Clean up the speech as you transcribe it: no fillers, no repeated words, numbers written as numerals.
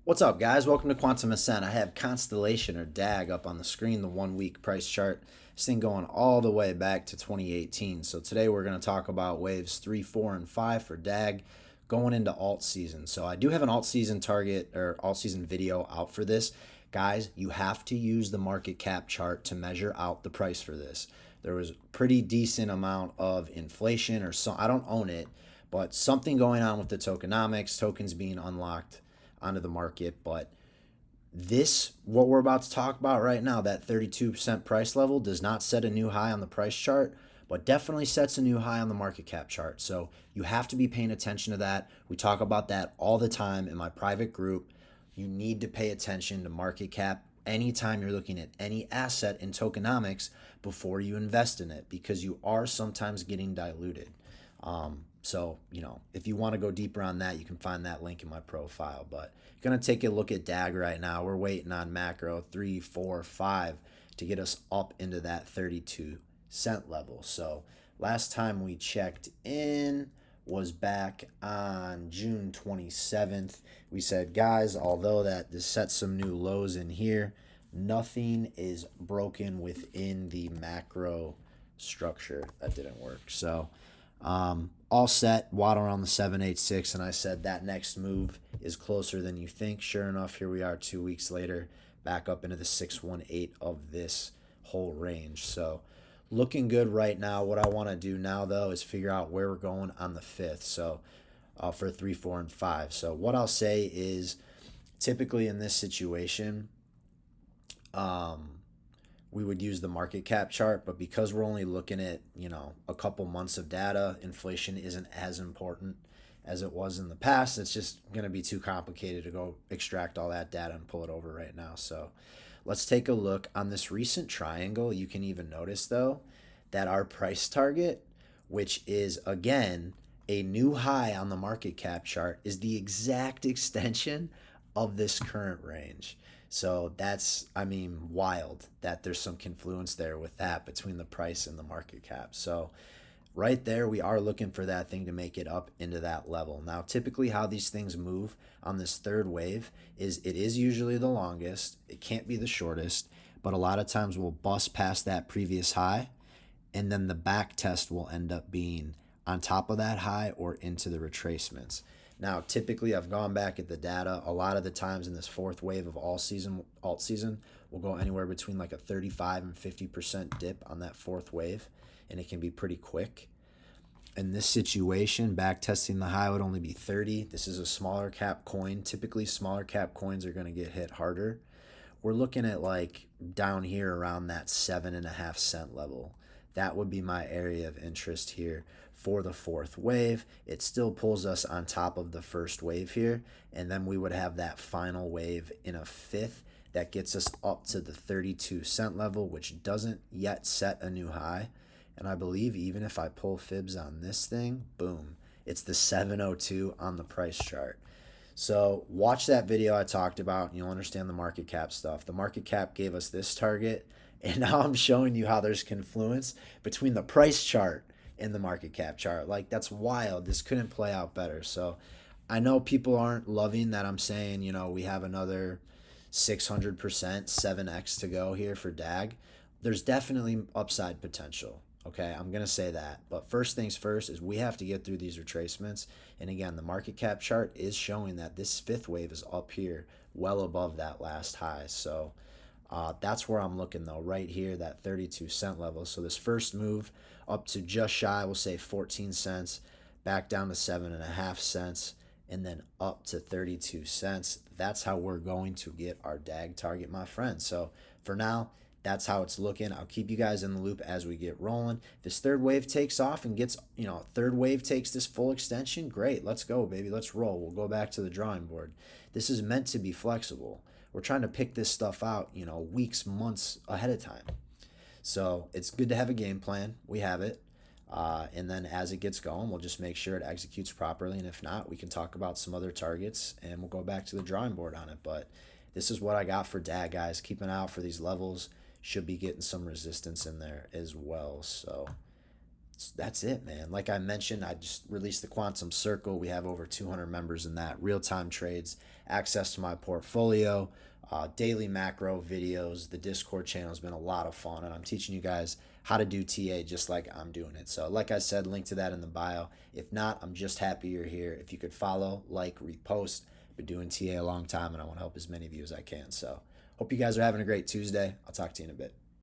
What's up, guys? Welcome to Quantum Ascent. I have Constellation or DAG up on the screen, the 1 week price chart. This thing going all the way back to 2018. So today we're going to talk about waves 3, 4, and 5 for DAG going into alt season. So I do have an alt season target or alt season video out for this. Guys, you have to use the market cap chart to measure out the price for this. There was a pretty decent amount of inflation or so. I don't own it, but something going on with the tokenomics, tokens being unlocked onto the market. But this, what we're about to talk about right now, that 32% price level does not set a new high on the price chart, but definitely sets a new high on the market cap chart. So you have to be paying attention to that. We talk about that all the time in my private group. You need to pay attention to market cap anytime you're looking at any asset in tokenomics before you invest in it, because you are sometimes getting diluted. So, if you want to go deeper on that, you can find that link in my profile. But going to take a look at DAG right now. We're waiting on macro 3, 4, 5 to get us up into that 32-cent level. So last time we checked in was back on June 27th. We said, guys, although that this sets some new lows in here, nothing is broken within the macro structure. That didn't work. So all set, waddle around the 786, and I said that next move is closer than you think. Sure enough, here we are 2 weeks later, back up into the 618 of this whole range. So looking good right now. What I want to do now, though, is figure out where we're going on the 5th. So for 3, 4, and 5. So what I'll say is typically in this situation, we would use the market cap chart, but because we're only looking at, a couple months of data, inflation isn't as important as it was in the past. It's just going to be too complicated to go extract all that data and pull it over right now. So let's take a look on this recent triangle. You can even notice, though, that our price target, which is, again, a new high on the market cap chart, is the exact extension of this current range. So that's, wild that there's some confluence there with that between the price and the market cap. So right there, we are looking for that thing to make it up into that level. Now, typically how these things move on this third wave is it is usually the longest. It can't be the shortest, but a lot of times we'll bust past that previous high, and then the back test will end up being on top of that high or into the retracements. Now, typically, I've gone back at the data. A lot of the times in this fourth wave of alt season, we'll go anywhere between like a 35 and 50% dip on that fourth wave, and it can be pretty quick. In this situation, back testing the high would only be 30. This is a smaller cap coin. Typically, smaller cap coins are going to get hit harder. We're looking at like down here around that 7.5 cent level. That would be my area of interest here for the fourth wave. It still pulls us on top of the first wave here, and then we would have that final wave in a fifth that gets us up to the 32-cent level, which doesn't yet set a new high. And I believe even if I pull fibs on this thing, boom, it's the 702 on the price chart. So watch that video I talked about and you'll understand the market cap stuff. The market cap gave us this target, and now I'm showing you how there's confluence between the price chart and the market cap chart. Like, that's wild. This couldn't play out better. So I know people aren't loving that I'm saying, we have another 600%, 7x to go here for DAG. There's definitely upside potential. Okay, I'm going to say that. But first things first is we have to get through these retracements. And again, the market cap chart is showing that this fifth wave is up here, well above that last high. So that's where I'm looking, though, right here, that 32-cent level. So this first move up to just shy, we'll say 14 cents, back down to 7.5 cents, and then up to 32 cents. That's how we're going to get our DAG target, my friend. So for now, that's how it's looking. I'll keep you guys in the loop as we get rolling. If this third wave takes off and gets, third wave takes this full extension, great. Let's go, baby. Let's roll. We'll go back to the drawing board. This is meant to be flexible. We're trying to pick this stuff out, weeks, months ahead of time. So it's good to have a game plan. We have it. And then as it gets going, we'll just make sure it executes properly. And if not, we can talk about some other targets and we'll go back to the drawing board on it. But this is what I got for DAG, guys. Keep an eye out for these levels. Should be getting some resistance in there as well. So That's it, man. Like I mentioned, I just released the Quantum Circle. We have over 200 members in that. Real time trades, access to my portfolio, daily macro videos. The Discord channel has been a lot of fun, and I'm teaching you guys how to do TA just like I'm doing it. So, like I said, link to that in the bio. If not, I'm just happy you're here. If you could follow, like, repost. I've been doing TA a long time, and I want to help as many of you as I can. So, hope you guys are having a great Tuesday. I'll talk to you in a bit.